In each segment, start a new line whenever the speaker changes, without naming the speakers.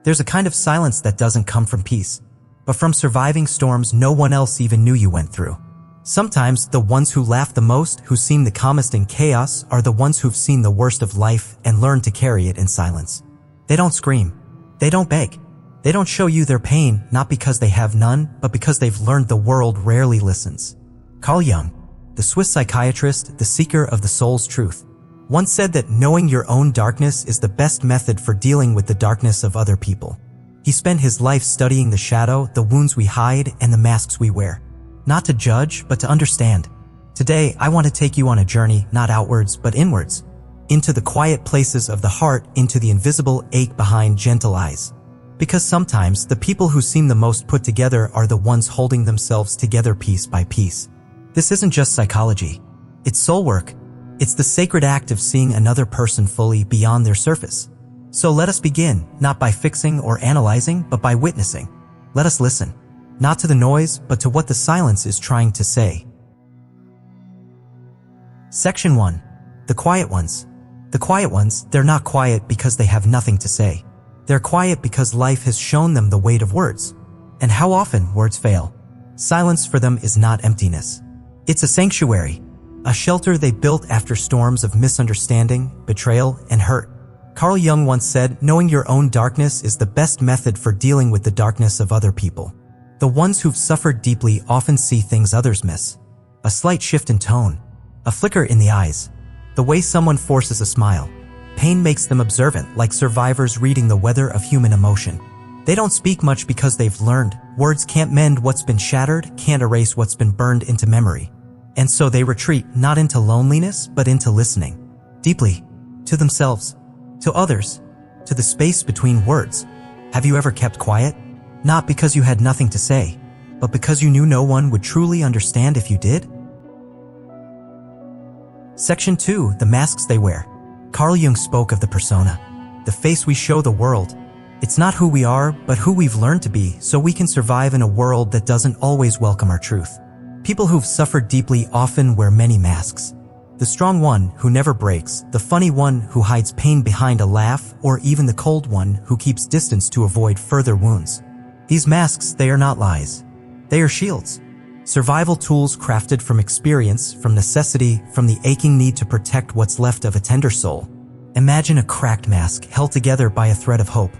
There's a kind of silence that doesn't come from peace, but from surviving storms no one else even knew you went through. Sometimes the ones who laugh the most, who seem the calmest in chaos, are the ones who've seen the worst of life and learned to carry it in silence. They don't scream. They don't beg. They don't show you their pain, not because they have none, but because they've learned the world rarely listens. Carl Jung, the Swiss psychiatrist, the seeker of the soul's truth, once said that knowing your own darkness is the best method for dealing with the darkness of other people. He spent his life studying the shadow, the wounds we hide, and the masks we wear. Not to judge, but to understand. Today, I want to take you on a journey, not outwards, but inwards. Into the quiet places of the heart, into the invisible ache behind gentle eyes. Because sometimes, the people who seem the most put together are the ones holding themselves together piece by piece. This isn't just psychology. It's soul work. It's the sacred act of seeing another person fully beyond their surface. So let us begin, not by fixing or analyzing, but by witnessing. Let us listen. Not to the noise, but to what the silence is trying to say. Section 1. The quiet ones. The quiet ones, they're not quiet because they have nothing to say. They're quiet because life has shown them the weight of words. And how often words fail. Silence for them is not emptiness. It's a sanctuary, a shelter they built after storms of misunderstanding, betrayal, and hurt. Carl Jung once said, knowing your own darkness is the best method for dealing with the darkness of other people. The ones who've suffered deeply often see things others miss. A slight shift in tone, a flicker in the eyes, the way someone forces a smile. Pain makes them observant, like survivors reading the weather of human emotion. They don't speak much because they've learned. Words can't mend what's been shattered, can't erase what's been burned into memory. And so they retreat, not into loneliness, but into listening. Deeply. To themselves. To others. To the space between words. Have you ever kept quiet? Not because you had nothing to say, but because you knew no one would truly understand if you did? Section 2. The masks they wear. Carl Jung spoke of the persona, the face we show the world. It's not who we are, but who we've learned to be, so we can survive in a world that doesn't always welcome our truth. People who've suffered deeply often wear many masks. The strong one who never breaks, the funny one who hides pain behind a laugh, or even the cold one who keeps distance to avoid further wounds. These masks, they are not lies. They are shields. Survival tools crafted from experience, from necessity, from the aching need to protect what's left of a tender soul. Imagine a cracked mask held together by a thread of hope.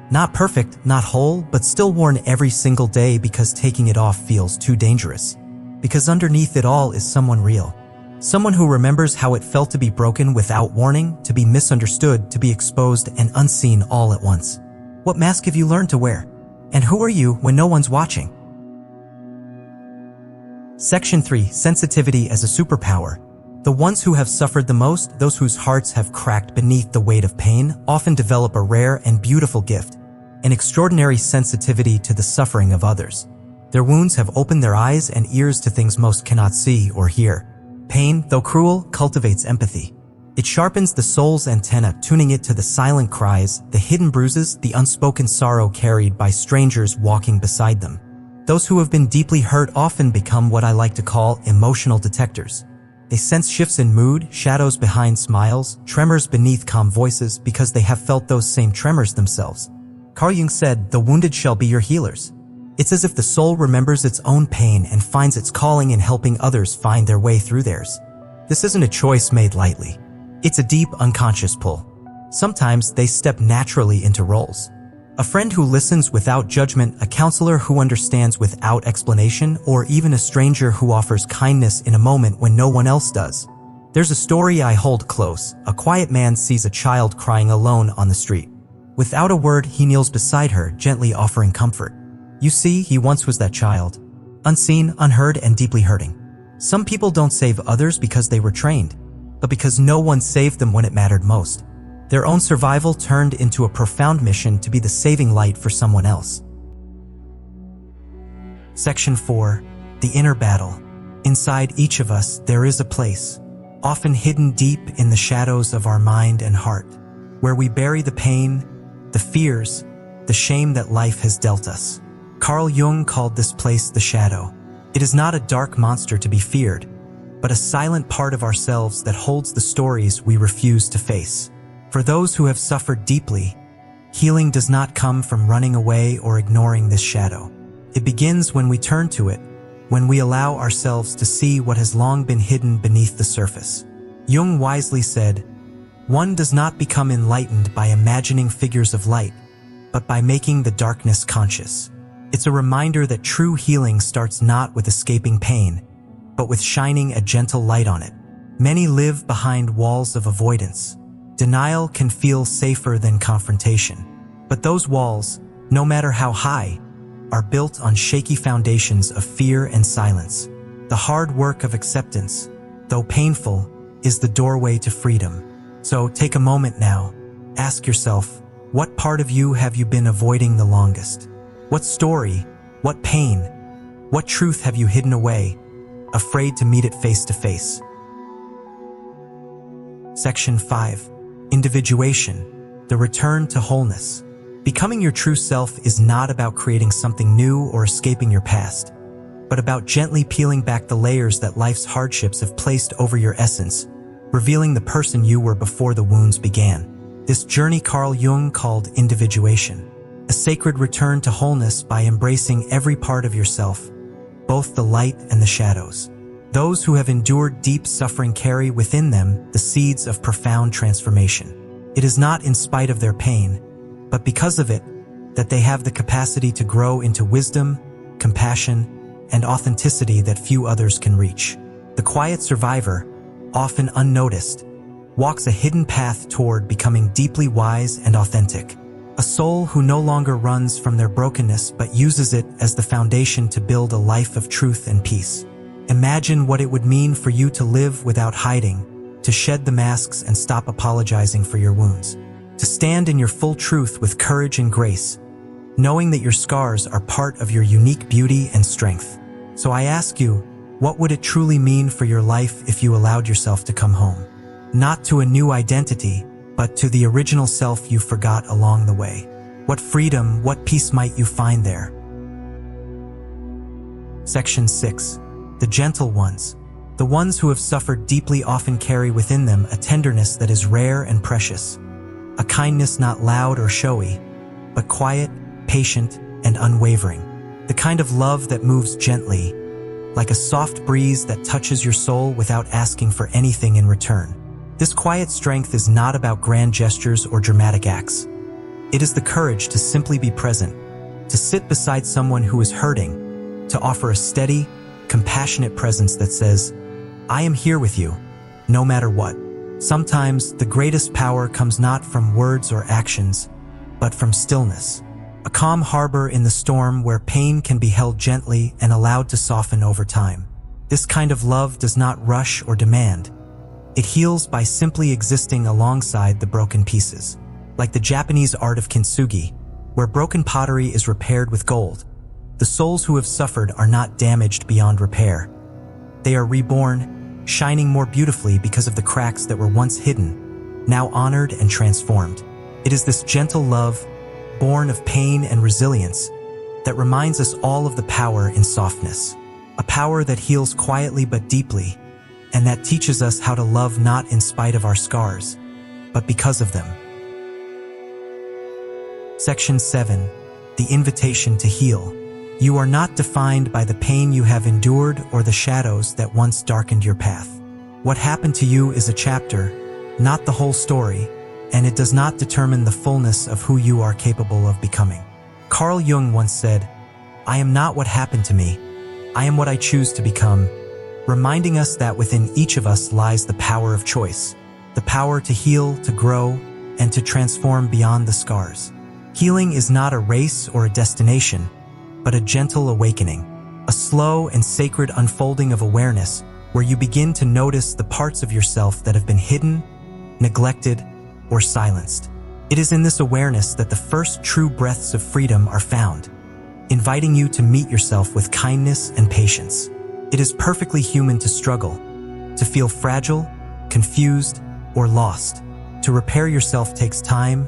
Not perfect, not whole, but still worn every single day because taking it off feels too dangerous. Because underneath it all is someone real. Someone who remembers how it felt to be broken without warning, to be misunderstood, to be exposed and unseen all at once. What mask have you learned to wear? And who are you when no one's watching? Section 3. Sensitivity as a superpower. The ones who have suffered the most, those whose hearts have cracked beneath the weight of pain, often develop a rare and beautiful gift, an extraordinary sensitivity to the suffering of others. Their wounds have opened their eyes and ears to things most cannot see or hear. Pain, though cruel, cultivates empathy. It sharpens the soul's antenna, tuning it to the silent cries, the hidden bruises, the unspoken sorrow carried by strangers walking beside them. Those who have been deeply hurt often become what I like to call emotional detectors. They sense shifts in mood, shadows behind smiles, tremors beneath calm voices because they have felt those same tremors themselves. Carl Jung said, "The wounded shall be your healers." It's as if the soul remembers its own pain and finds its calling in helping others find their way through theirs. This isn't a choice made lightly. It's a deep, unconscious pull. Sometimes they step naturally into roles. A friend who listens without judgment, a counselor who understands without explanation, or even a stranger who offers kindness in a moment when no one else does. There's a story I hold close. A quiet man sees a child crying alone on the street. Without a word, he kneels beside her, gently offering comfort. You see, he once was that child. Unseen, unheard, and deeply hurting. Some people don't save others because they were trained, but because no one saved them when it mattered most. Their own survival turned into a profound mission to be the saving light for someone else. Section 4. The inner battle. Inside each of us, there is a place, often hidden deep in the shadows of our mind and heart, where we bury the pain, the fears, the shame that life has dealt us. Carl Jung called this place the shadow. It is not a dark monster to be feared, but a silent part of ourselves that holds the stories we refuse to face. For those who have suffered deeply, Healing does not come from running away or ignoring this shadow. It begins when we turn to it, when we allow ourselves to see what has long been hidden beneath the surface. Jung wisely said, "One does not become enlightened by imagining figures of light, but by making the darkness conscious." It's a reminder that true healing starts not with escaping pain, but with shining a gentle light on it. Many live behind walls of avoidance. Denial can feel safer than confrontation. But those walls, no matter how high, are built on shaky foundations of fear and silence. The hard work of acceptance, though painful, is the doorway to freedom. So take a moment now. Ask yourself, what part of you have you been avoiding the longest? What story, what pain, what truth have you hidden away, afraid to meet it face to face? Section 5. Individuation, the return to wholeness. Becoming your true self is not about creating something new or escaping your past, but about gently peeling back the layers that life's hardships have placed over your essence, revealing the person you were before the wounds began. This journey Carl Jung called individuation, a sacred return to wholeness by embracing every part of yourself, both the light and the shadows. Those who have endured deep suffering carry within them the seeds of profound transformation. It is not in spite of their pain, but because of it, that they have the capacity to grow into wisdom, compassion, and authenticity that few others can reach. The quiet survivor, often unnoticed, walks a hidden path toward becoming deeply wise and authentic. A soul who no longer runs from their brokenness but uses it as the foundation to build a life of truth and peace. Imagine what it would mean for you to live without hiding, to shed the masks and stop apologizing for your wounds, to stand in your full truth with courage and grace, knowing that your scars are part of your unique beauty and strength. So I ask you, what would it truly mean for your life if you allowed yourself to come home? Not to a new identity, but to the original self you forgot along the way. What freedom, what peace might you find there? Section 6. The gentle ones. The ones who have suffered deeply often carry within them a tenderness that is rare and precious. A kindness not loud or showy, but quiet, patient, and unwavering. The kind of love that moves gently, like a soft breeze that touches your soul without asking for anything in return. This quiet strength is not about grand gestures or dramatic acts. It is the courage to simply be present, to sit beside someone who is hurting, to offer a steady, compassionate presence that says, "I am here with you, no matter what." Sometimes the greatest power comes not from words or actions, but from stillness. A calm harbor in the storm where pain can be held gently and allowed to soften over time. This kind of love does not rush or demand. It heals by simply existing alongside the broken pieces. Like the Japanese art of kintsugi, where broken pottery is repaired with gold, the souls who have suffered are not damaged beyond repair. They are reborn, shining more beautifully because of the cracks that were once hidden, now honored and transformed. It is this gentle love, born of pain and resilience, that reminds us all of the power in softness. A power that heals quietly but deeply, and that teaches us how to love not in spite of our scars, but because of them. Section 7. The invitation to heal. You are not defined by the pain you have endured or the shadows that once darkened your path. What happened to you is a chapter, not the whole story, and it does not determine the fullness of who you are capable of becoming. Carl Jung once said, "I am not what happened to me, I am what I choose to become," reminding us that within each of us lies the power of choice, the power to heal, to grow, and to transform beyond the scars. Healing is not a race or a destination, but a gentle awakening, a slow and sacred unfolding of awareness where you begin to notice the parts of yourself that have been hidden, neglected, or silenced. It is in this awareness that the first true breaths of freedom are found, inviting you to meet yourself with kindness and patience. It is perfectly human to struggle, to feel fragile, confused, or lost. To repair yourself takes time,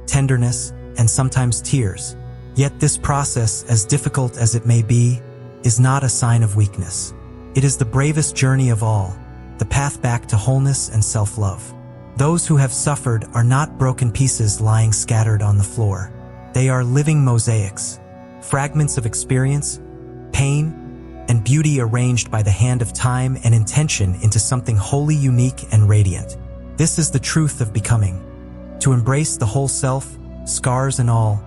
tenderness, and sometimes tears. Yet this process, as difficult as it may be, is not a sign of weakness. It is the bravest journey of all, the path back to wholeness and self-love. Those who have suffered are not broken pieces lying scattered on the floor. They are living mosaics, fragments of experience, pain, and beauty arranged by the hand of time and intention into something wholly unique and radiant. This is the truth of becoming, to embrace the whole self, scars and all,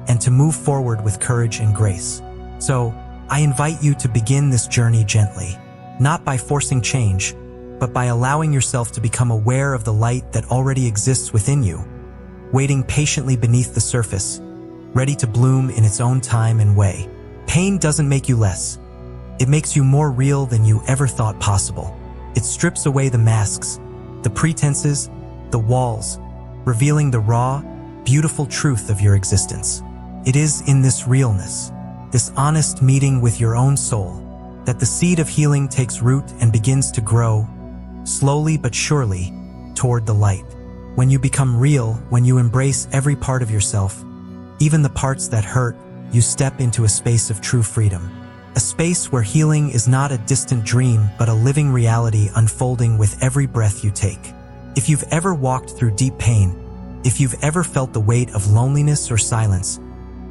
and to move forward with courage and grace. So, I invite you to begin this journey gently, not by forcing change, but by allowing yourself to become aware of the light that already exists within you, waiting patiently beneath the surface, ready to bloom in its own time and way. Pain doesn't make you less. It makes you more real than you ever thought possible. It strips away the masks, the pretenses, the walls, revealing the raw, beautiful truth of your existence. It is in this realness, this honest meeting with your own soul, that the seed of healing takes root and begins to grow, slowly but surely, toward the light. When you become real, when you embrace every part of yourself, even the parts that hurt, you step into a space of true freedom. A space where healing is not a distant dream, but a living reality unfolding with every breath you take. If you've ever walked through deep pain, if you've ever felt the weight of loneliness or silence,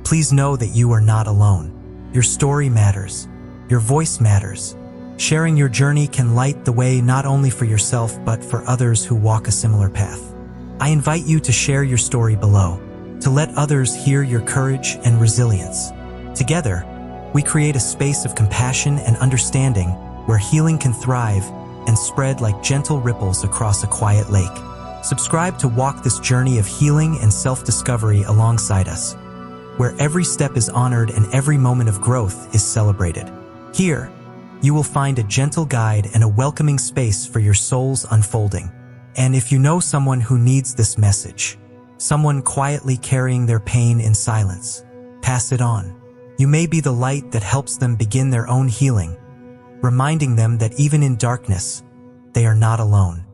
please know that you are not alone. Your story matters. Your voice matters. Sharing your journey can light the way not only for yourself but for others who walk a similar path. I invite you to share your story below, to let others hear your courage and resilience. Together, we create a space of compassion and understanding where healing can thrive and spread like gentle ripples across a quiet lake. Subscribe to walk this journey of healing and self-discovery alongside us, where every step is honored and every moment of growth is celebrated. Here, you will find a gentle guide and a welcoming space for your soul's unfolding. And if you know someone who needs this message, someone quietly carrying their pain in silence, pass it on. You may be the light that helps them begin their own healing, reminding them that even in darkness, they are not alone.